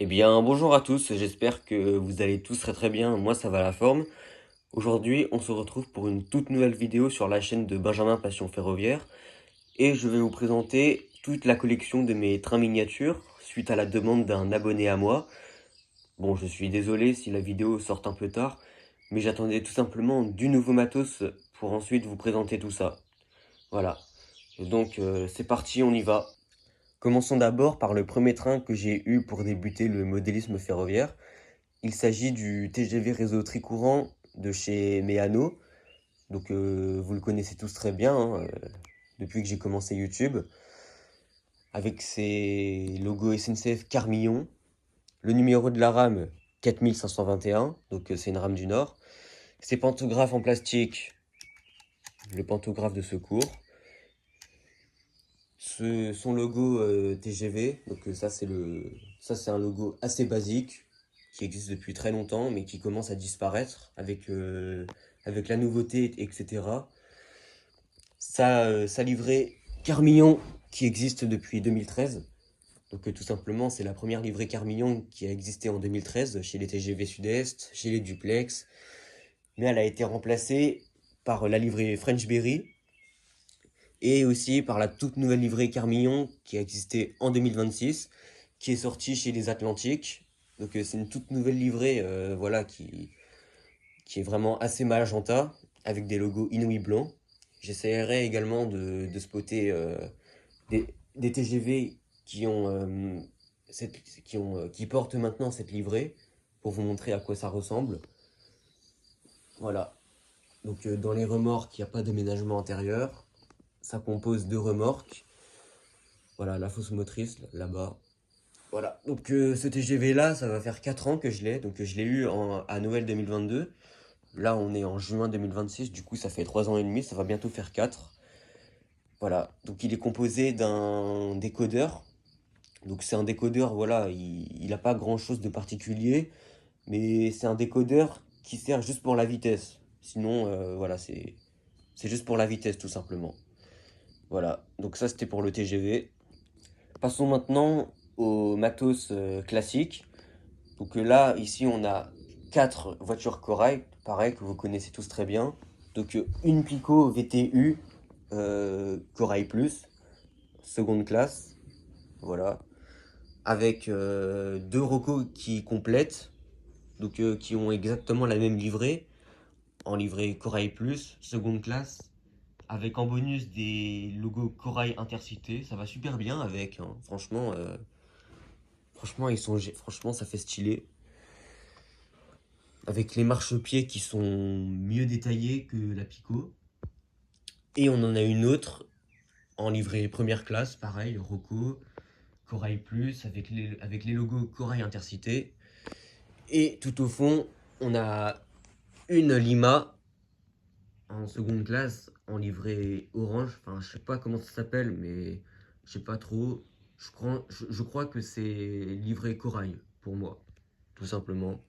Eh bien, bonjour à tous, j'espère que vous allez tous très très bien, moi ça va la forme. Aujourd'hui, on se retrouve pour une toute nouvelle vidéo sur la chaîne de Benjamin Passion Ferroviaire et je vais vous présenter toute la collection de mes trains miniatures suite à la demande d'un abonné à moi. Bon, je suis désolé si la vidéo sort un peu tard, mais j'attendais tout simplement du nouveau matos pour ensuite vous présenter tout ça. Voilà, donc c'est parti, on y va. Commençons d'abord par le premier train que j'ai eu pour débuter le modélisme ferroviaire. Il s'agit du TGV réseau Tricourant de chez Meano. Donc vous le connaissez tous très bien hein, depuis que j'ai commencé YouTube. Avec ses logos SNCF Carmillon. Le numéro de la rame 4521, donc c'est une rame du Nord. Ses pantographes en plastique, le pantographe de secours. Son logo TGV, donc ça c'est un logo assez basique qui existe depuis très longtemps mais qui commence à disparaître avec la nouveauté etc. Sa livrée Carmillon qui existe depuis 2013. Donc tout simplement c'est la première livrée Carmillon qui a existé en 2013 chez les TGV Sud-Est, chez les Duplex, mais elle a été remplacée par la livrée Frenchberry et aussi par la toute nouvelle livrée Carmillon qui a existé en 2026, qui est sortie chez les Atlantiques. Donc c'est une toute nouvelle livrée voilà, qui est vraiment assez magenta, avec des logos Inouï blancs. J'essaierai également de spotter des, des TGV qui, ont, qui portent maintenant cette livrée, pour vous montrer à quoi ça ressemble. Voilà. Donc dans les remorques, il n'y a pas d'aménagement intérieur. Ça compose deux remorques. Voilà, la fosse motrice, là-bas. Voilà, donc ce TGV là, ça va faire 4 ans que je l'ai, donc je l'ai eu à Noël 2022. Là, on est en juin 2026, du coup ça fait 3 ans et demi, ça va bientôt faire 4. Voilà, donc il est composé d'un décodeur. Donc c'est un décodeur, voilà, il a pas grand chose de particulier, mais c'est un décodeur qui sert juste pour la vitesse. Sinon, voilà, c'est juste pour la vitesse tout simplement. Voilà, donc ça c'était pour le TGV. Passons maintenant au matos classique. Donc là, ici, on a 4 voitures Corail, pareil, que vous connaissez tous très bien. Donc une Pico VTU Corail Plus, seconde classe, voilà. Avec deux Rocco qui complètent, donc qui ont exactement la même livrée, en livrée Corail Plus, seconde classe, avec en bonus des logos Corail Intercité. Ça va super bien avec, hein. Franchement, franchement, ça fait stylé. Avec les marchepieds qui sont mieux détaillés que la Pico. Et on en a une autre en livrée première classe, pareil, Rocco, Corail Plus, avec les logos Corail Intercité. Et tout au fond, on a une Lima en seconde classe, en livrée orange. Enfin, je sais pas comment ça s'appelle, mais je sais pas trop. Je crois que c'est livré Corail pour moi, tout simplement.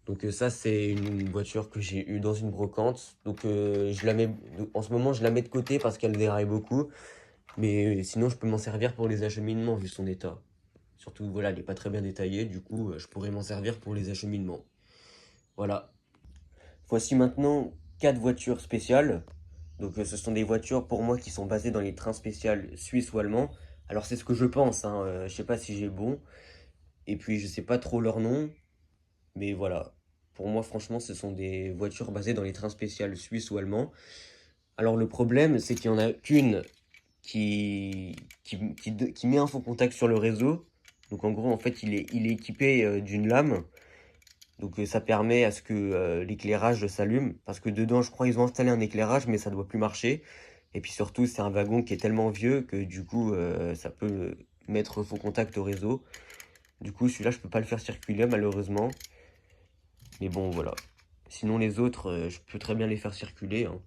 Donc ça c'est une voiture que j'ai eue dans une brocante. Donc en ce moment je la mets de côté parce qu'elle déraille beaucoup. Mais sinon je peux m'en servir pour les acheminements vu son état. Surtout voilà, elle n'est pas très bien détaillée, du coup je pourrais m'en servir pour les acheminements. Voilà. Voici maintenant 4 voitures spéciales. Donc ce sont des voitures pour moi qui sont basées dans les trains spéciaux suisses ou allemands. Alors c'est ce que je pense, hein, je sais pas si j'ai bon. Et puis je sais pas trop leur nom. Mais voilà, pour moi, franchement, ce sont des voitures basées dans les trains spéciaux suisses ou allemands. Alors le problème, c'est qu'il n'y en a qu'une qui met un faux contact sur le réseau. Donc en gros, en fait, il est équipé d'une lame. Donc ça permet à ce que l'éclairage s'allume. Parce que dedans, je crois, ils ont installé un éclairage, mais ça ne doit plus marcher. Et puis surtout, c'est un wagon qui est tellement vieux que du coup, ça peut mettre faux contact au réseau. Du coup, celui-là, je peux pas le faire circuler malheureusement. Mais bon, voilà. Sinon, les autres, je peux très bien les faire circuler, hein.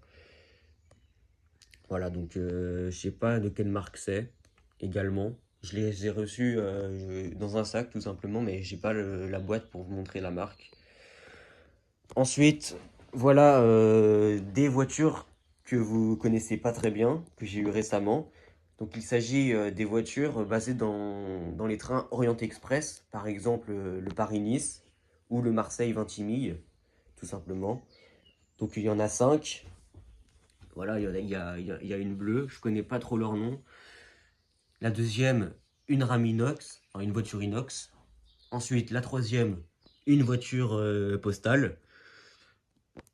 Voilà, donc je sais pas de quelle marque c'est également. Je les ai reçus dans un sac tout simplement, mais j'ai pas la boîte pour vous montrer la marque. Ensuite, voilà des voitures que vous connaissez pas très bien, que j'ai eu récemment. Donc il s'agit des voitures basées dans les trains Orient Express, par exemple le Paris-Nice ou le Marseille-Vintimille, tout simplement. Donc il y en a 5. Voilà, il y a une bleue, je connais pas trop leur nom. La deuxième, une rame inox, enfin une voiture inox. Ensuite, la troisième, une voiture postale.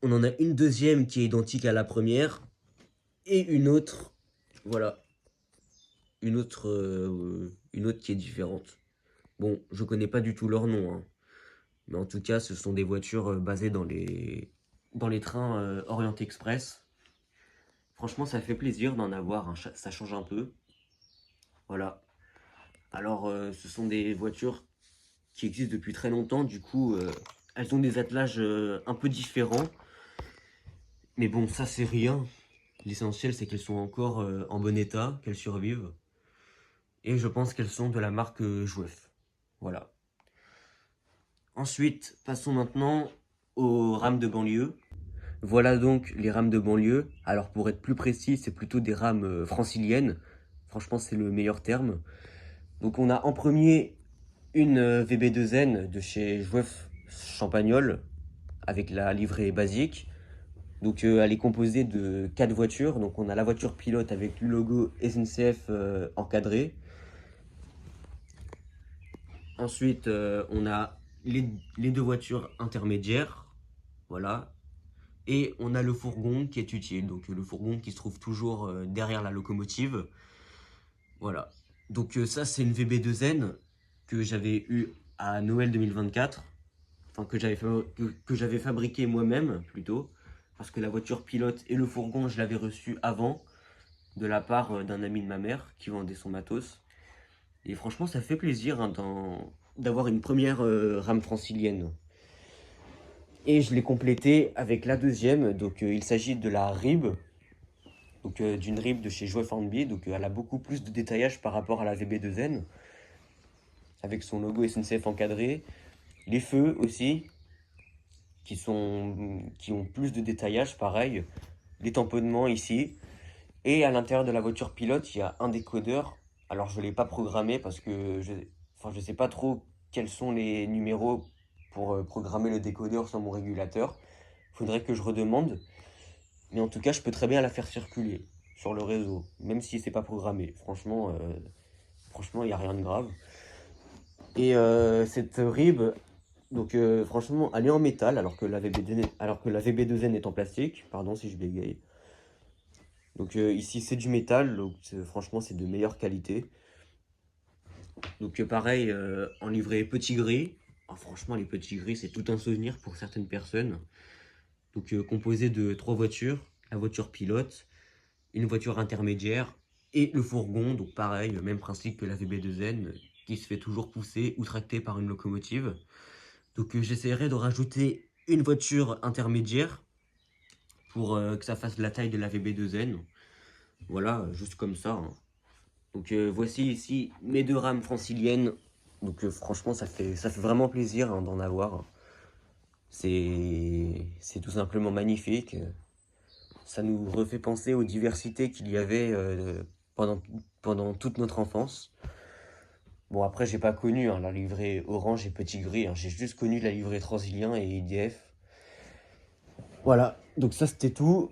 On en a une deuxième qui est identique à la première. Et une autre, voilà, une autre qui est différente. Bon, je connais pas du tout leur nom, hein. Mais en tout cas, ce sont des voitures basées dans les trains Orient Express. Franchement, ça fait plaisir d'en avoir, hein, ça change un peu. Voilà. Alors, ce sont des voitures qui existent depuis très longtemps, du coup, elles ont des attelages un peu différents. Mais bon, ça c'est rien. L'essentiel, c'est qu'elles sont encore en bon état, qu'elles survivent. Et je pense qu'elles sont de la marque Jouef. Voilà. Ensuite, passons maintenant aux rames de banlieue. Voilà donc les rames de banlieue. Alors pour être plus précis, c'est plutôt des rames franciliennes. Franchement, c'est le meilleur terme. Donc on a en premier une VB2N de chez Jouef Champagnole avec la livrée basique. Donc elle est composée de 4 voitures. Donc on a la voiture pilote avec le logo SNCF encadré. Ensuite on a les deux voitures intermédiaires. Voilà. Et on a le fourgon qui est utile. Donc le fourgon qui se trouve toujours derrière la locomotive. Voilà. Donc ça c'est une VB2N que j'avais eu à Noël 2024. Enfin que j'avais fabriqué moi-même plutôt. Parce que la voiture pilote et le fourgon je l'avais reçu avant. De la part d'un ami de ma mère qui vendait son matos. Et franchement ça fait plaisir hein, d'avoir une première rame francilienne. Et je l'ai complété avec la deuxième. Donc il s'agit de la RIB. Donc d'une RIB de chez Jouef Hornby. Donc elle a beaucoup plus de détaillage par rapport à la VB2N. Avec son logo SNCF encadré. Les feux aussi. Qui ont plus de détaillage pareil. Les tamponnements ici. Et à l'intérieur de la voiture pilote, il y a un décodeur. Alors je ne l'ai pas programmé parce que je sais pas trop quels sont les numéros pour programmer le décodeur sur mon régulateur. Faudrait que je redemande. Mais en tout cas, je peux très bien la faire circuler sur le réseau, même si c'est pas programmé. Franchement, il n'y a rien de grave. Et cette RIB, donc franchement, elle est en métal alors que la VB2N est en plastique. Pardon si je bégaye. Donc ici c'est du métal, donc franchement c'est de meilleure qualité. Donc pareil, en livret petit gris. Ah, franchement les petits gris c'est tout un souvenir pour certaines personnes. Donc composé de 3 voitures, la voiture pilote, une voiture intermédiaire et le fourgon. Donc pareil, même principe que la VB2N qui se fait toujours pousser ou tracter par une locomotive. Donc j'essaierai de rajouter une voiture intermédiaire pour que ça fasse la taille de la VB2N. Voilà, juste comme ça, hein. Donc voici ici mes deux rames franciliennes. Donc franchement ça fait vraiment plaisir hein, d'en avoir. C'est tout simplement magnifique. Ça nous refait penser aux diversités qu'il y avait pendant toute notre enfance. Bon après j'ai pas connu hein, la livrée orange et petit gris, hein. J'ai juste connu la livrée Transilien et IDF. Voilà, donc ça c'était tout.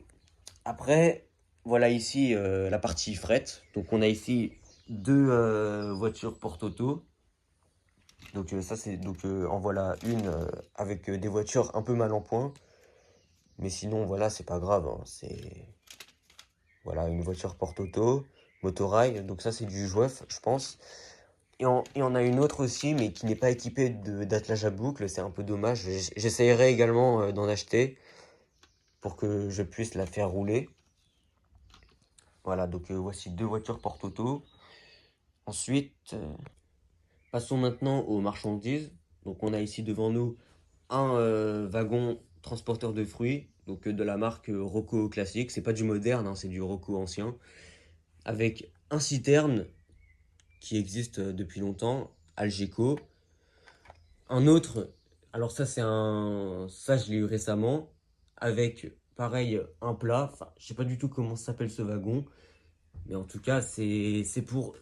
Après, voilà ici la partie fret. Donc on a ici deux voitures porte-auto. Donc ça c'est donc en voilà une avec des voitures un peu mal en point. Mais sinon voilà c'est pas grave, hein. C'est voilà une voiture porte-auto, motorail. Donc ça c'est du Jouef je pense. Et on a une autre aussi mais qui n'est pas équipée d'attelage à boucle. C'est un peu dommage. J'essayerai également d'en acheter pour que je puisse la faire rouler. Voilà donc voici deux voitures porte-auto. Ensuite, passons maintenant aux marchandises. Donc on a ici devant nous un wagon transporteur de fruits, donc de la marque Rocco classique. C'est pas du moderne, hein, c'est du Rocco ancien. Avec un citerne qui existe depuis longtemps, Algeco. Un autre, alors ça ça je l'ai eu récemment, avec pareil un plat. Enfin, je sais pas du tout comment s'appelle ce wagon. Mais en tout cas, c'est pour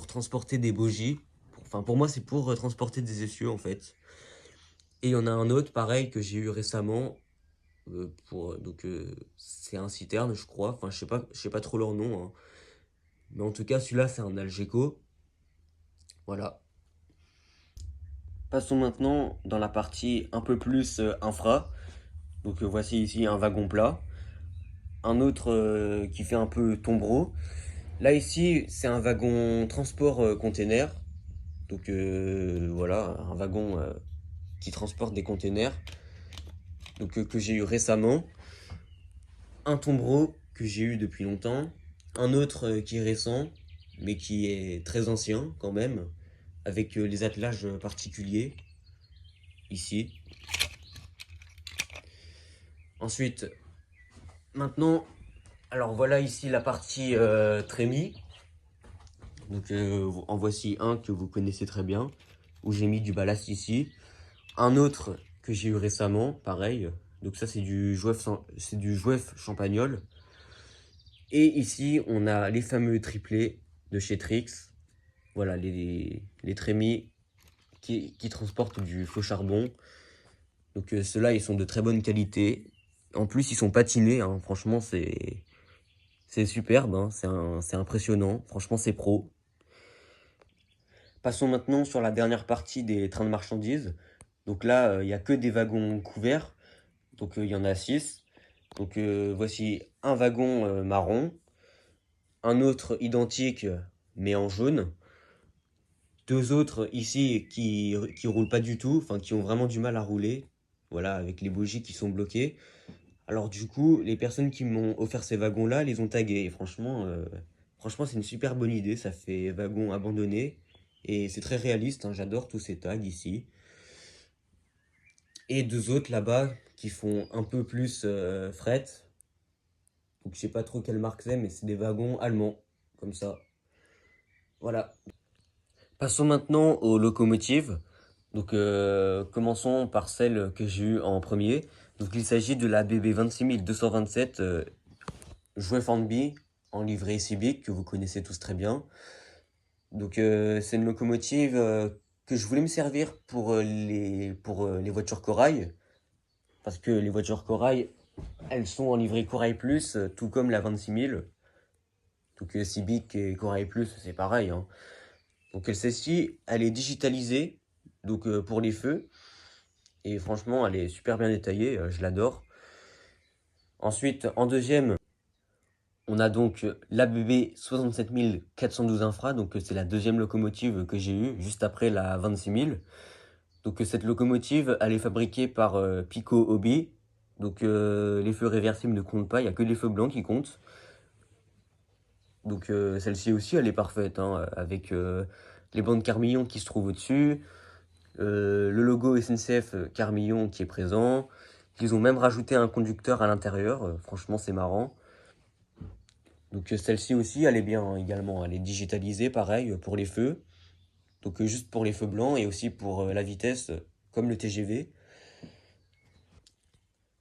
transporter des bogies. Enfin, pour moi, c'est pour transporter des essieux, en fait. Et il y en a un autre, pareil, que j'ai eu récemment. C'est un citerne, je crois. Enfin, je sais pas trop leur nom, hein. Mais en tout cas, celui-là, c'est un Algeco. Voilà. Passons maintenant dans la partie un peu plus infra. Voici ici un wagon plat. Un autre qui fait un peu tombereau. Là ici, c'est un wagon transport container. Voilà, un wagon qui transporte des containers. Que j'ai eu récemment. Un tombereau que j'ai eu depuis longtemps. Un autre qui est récent, mais qui est très ancien quand même, avec les attelages particuliers ici. Ensuite, maintenant, alors voilà ici la partie trémie. En voici un que vous connaissez très bien, où j'ai mis du ballast ici. Un autre que j'ai eu récemment, pareil. Donc ça c'est du Jouef Champagnol. Et ici on a les fameux triplés de chez Trix. Voilà les trémies qui transportent du faux charbon. Ceux-là ils sont de très bonne qualité. En plus ils sont patinés, hein. Franchement c'est superbe, hein. C'est impressionnant. Franchement c'est pro. Passons maintenant sur la dernière partie des trains de marchandises. Donc là, il n'y a que des wagons couverts. Il y en a 6. Voici un wagon marron, un autre identique mais en jaune, deux autres ici qui roulent pas du tout, enfin qui ont vraiment du mal à rouler, voilà, avec les bougies qui sont bloquées. Alors du coup, les personnes qui m'ont offert ces wagons-là les ont tagués. Et franchement, c'est une super bonne idée. Ça fait wagon abandonné et c'est très réaliste, hein. J'adore tous ces tags ici. Et deux autres là-bas qui font un peu plus fret. Donc je sais pas trop quelle marque c'est, mais c'est des wagons allemands, comme ça. Voilà. Passons maintenant aux locomotives. Commençons par celle que j'ai eue en premier. Donc il s'agit de la BB 26227 Jouet Hornby en livrée Civic que vous connaissez tous très bien. C'est une locomotive que je voulais me servir pour les voitures Corail. Parce que les voitures Corail, elles sont en livrée Corail Plus, tout comme la 26000. Civic et Corail Plus, c'est pareil, hein. Celle-ci, elle est digitalisée pour les feux. Et franchement, elle est super bien détaillée, je l'adore. Ensuite, en deuxième, on a donc l'ABB 67412 Infra. C'est la deuxième locomotive que j'ai eue, juste après la 26000. Cette locomotive, elle est fabriquée par Pico Hobby. Les feux réversibles ne comptent pas, il n'y a que les feux blancs qui comptent. Celle-ci aussi, elle est parfaite, hein, avec les bandes Carmillon qui se trouvent au-dessus, le logo SNCF Carmillon qui est présent. Ils ont même rajouté un conducteur à l'intérieur, franchement c'est marrant. Celle-ci aussi, elle est bien, hein, également, elle est digitalisée, pareil, pour les feux. Juste pour les feux blancs et aussi pour la vitesse, comme le TGV.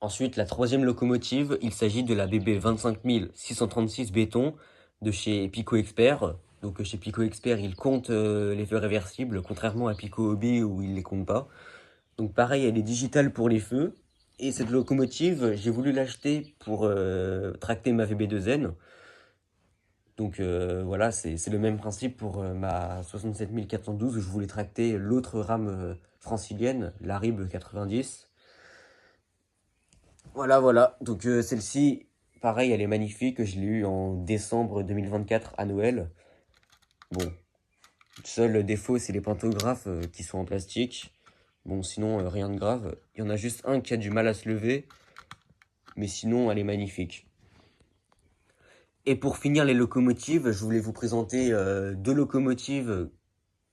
Ensuite, la troisième locomotive, il s'agit de la BB 25636 béton de chez Pico Expert. Chez Pico Expert, ils comptent les feux réversibles, contrairement à Pico Hobby où ils les comptent pas. Pareil, elle est digitale pour les feux. Et cette locomotive, j'ai voulu l'acheter pour tracter ma VB2N. Voilà, c'est le même principe pour ma 67412 où je voulais tracter l'autre rame francilienne, la RIB 90. Voilà. Celle-ci, pareil, elle est magnifique. Je l'ai eue en décembre 2024 à Noël. Bon, seul défaut, c'est les pantographes qui sont en plastique. Bon, sinon, rien de grave. Il y en a juste un qui a du mal à se lever. Mais sinon, elle est magnifique. Et pour finir les locomotives, je voulais vous présenter deux locomotives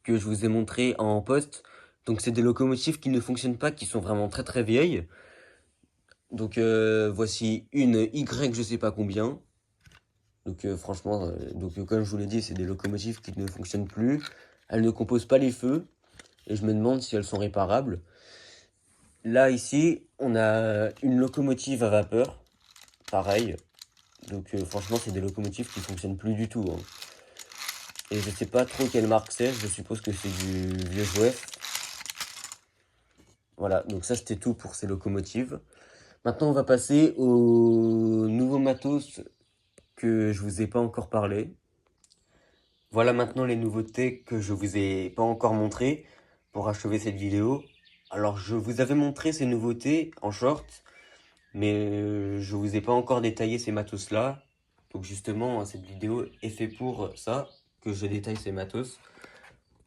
que je vous ai montrées en poste. C'est des locomotives qui ne fonctionnent pas, qui sont vraiment très très vieilles. Voici une Y je sais pas combien. Franchement, comme je vous l'ai dit, c'est des locomotives qui ne fonctionnent plus. Elles ne composent pas les feux. Et je me demande si elles sont réparables. Là, ici, on a une locomotive à vapeur. Pareil. Donc franchement, c'est des locomotives qui fonctionnent plus du tout, hein. Et je sais pas trop quelle marque c'est, je suppose que c'est du vieux Jouef. Voilà, donc ça c'était tout pour ces locomotives. Maintenant, on va passer au nouveau matos que je vous ai pas encore parlé. Voilà maintenant les nouveautés que je vous ai pas encore montrées pour achever cette vidéo. Alors, je vous avais montré ces nouveautés en short, mais je vous ai pas encore détaillé ces matos-là. Donc justement, cette vidéo est faite pour ça, que je détaille ces matos.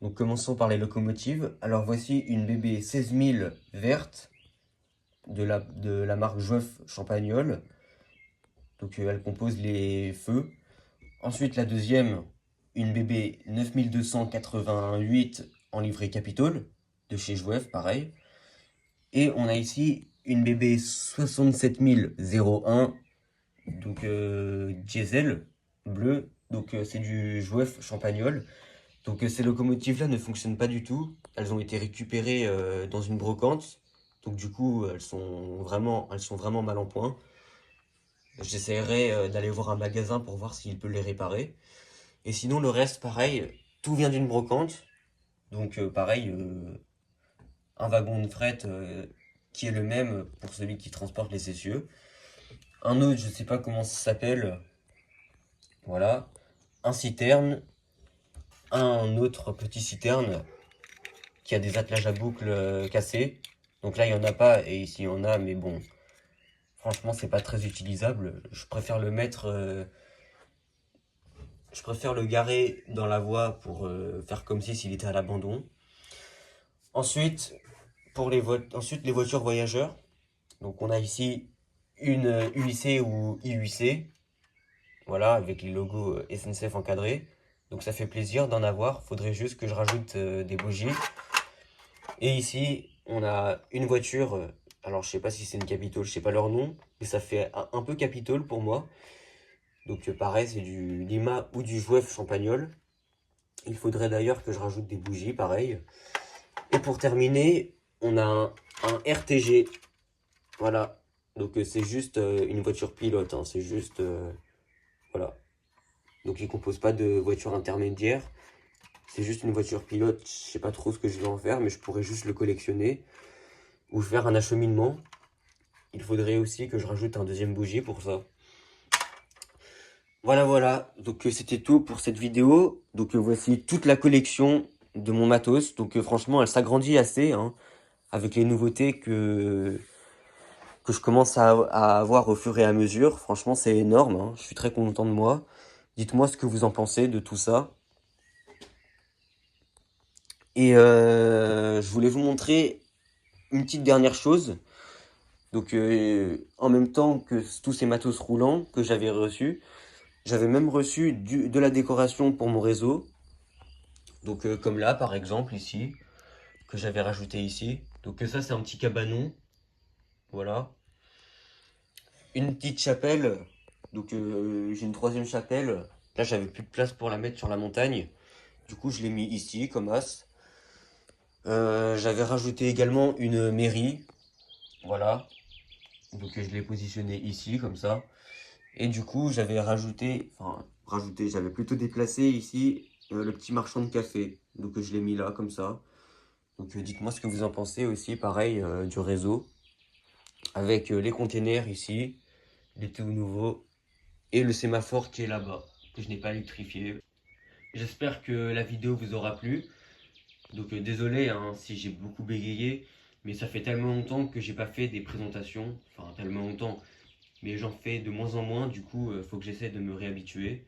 Donc commençons par les locomotives. Alors voici une BB 16000 verte de la marque Joeuf Champagnole. Donc elle compose les feux. Ensuite la deuxième, une BB 9288 en livrée Capitol, de chez Joeuf, pareil. Et on a ici une BB 67001, donc diesel, bleu. Donc c'est du Joeuf Champagnole. Donc ces locomotives-là ne fonctionnent pas du tout. Elles ont été récupérées dans une brocante. Donc du coup, elles sont vraiment mal en point. J'essaierai d'aller voir un magasin pour voir s'il peut les réparer. Et sinon, le reste, pareil, tout vient d'une brocante. Donc pareil, un wagon de fret qui est le même pour celui qui transporte les essieux. Un autre, je sais pas comment ça s'appelle. Voilà. Un citerne. Un autre petit citerne qui a des attelages à boucle cassés. Donc là, il n'y en a pas, et ici, il y en a, mais bon, franchement, c'est pas très utilisable. Je préfère le mettre, je préfère le garer dans la voie pour faire comme si s'il était à l'abandon. Ensuite, ensuite, les voitures voyageurs. Donc on a ici une UIC ou IUC, voilà, avec les logos SNCF encadrés. Donc ça fait plaisir d'en avoir. Faudrait juste que je rajoute des bougies. Et ici, on a une voiture, alors je sais pas si c'est une Capitol, je sais pas leur nom, mais ça fait un peu Capitol pour moi. Donc pareil, c'est du Lima ou du Jouef Champagnole. Il faudrait d'ailleurs que je rajoute des bougies, pareil. Et pour terminer, on a un RTG. Voilà. Donc c'est juste une voiture pilote, hein. C'est juste... voilà. Donc il compose pas de voiture intermédiaire. C'est juste une voiture pilote. Je sais pas trop ce que je vais en faire, mais je pourrais juste le collectionner. Ou faire un acheminement. Il faudrait aussi que je rajoute un deuxième bougie pour ça. Voilà, voilà. Donc c'était tout pour cette vidéo. Donc voici toute la collection de mon matos. Donc franchement, elle s'agrandit assez, hein, avec les nouveautés que je commence à avoir au fur et à mesure. Franchement, c'est énorme, hein. Je suis très content de moi. Dites-moi ce que vous en pensez de tout ça. Et je voulais vous montrer une petite dernière chose. Donc en même temps que tous ces matos roulants que j'avais reçus, j'avais même reçu de la décoration pour mon réseau. Donc comme là par exemple ici, que j'avais rajouté ici. Donc ça c'est un petit cabanon. Voilà. Une petite chapelle. Donc j'ai une troisième chapelle. Là j'avais plus de place pour la mettre sur la montagne. Du coup je l'ai mis ici comme as. J'avais rajouté également une mairie. Voilà. Donc je l'ai positionné ici comme ça. Et du coup j'avais j'avais plutôt déplacé ici le petit marchand de café. Donc je l'ai mis là comme ça. Donc dites-moi ce que vous en pensez aussi, pareil, du réseau. Avec les containers ici, les tout nouveaux. Et le sémaphore qui est là-bas, que je n'ai pas électrifié. J'espère que la vidéo vous aura plu. Donc désolé hein, si j'ai beaucoup bégayé. Mais ça fait tellement longtemps que j'ai pas fait des présentations. Enfin tellement longtemps. Mais j'en fais de moins en moins. Du coup, faut que j'essaie de me réhabituer.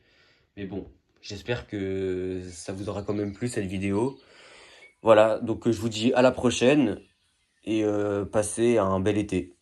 Mais bon, j'espère que ça vous aura quand même plu cette vidéo. Voilà, donc je vous dis à la prochaine. Et passez un bel été.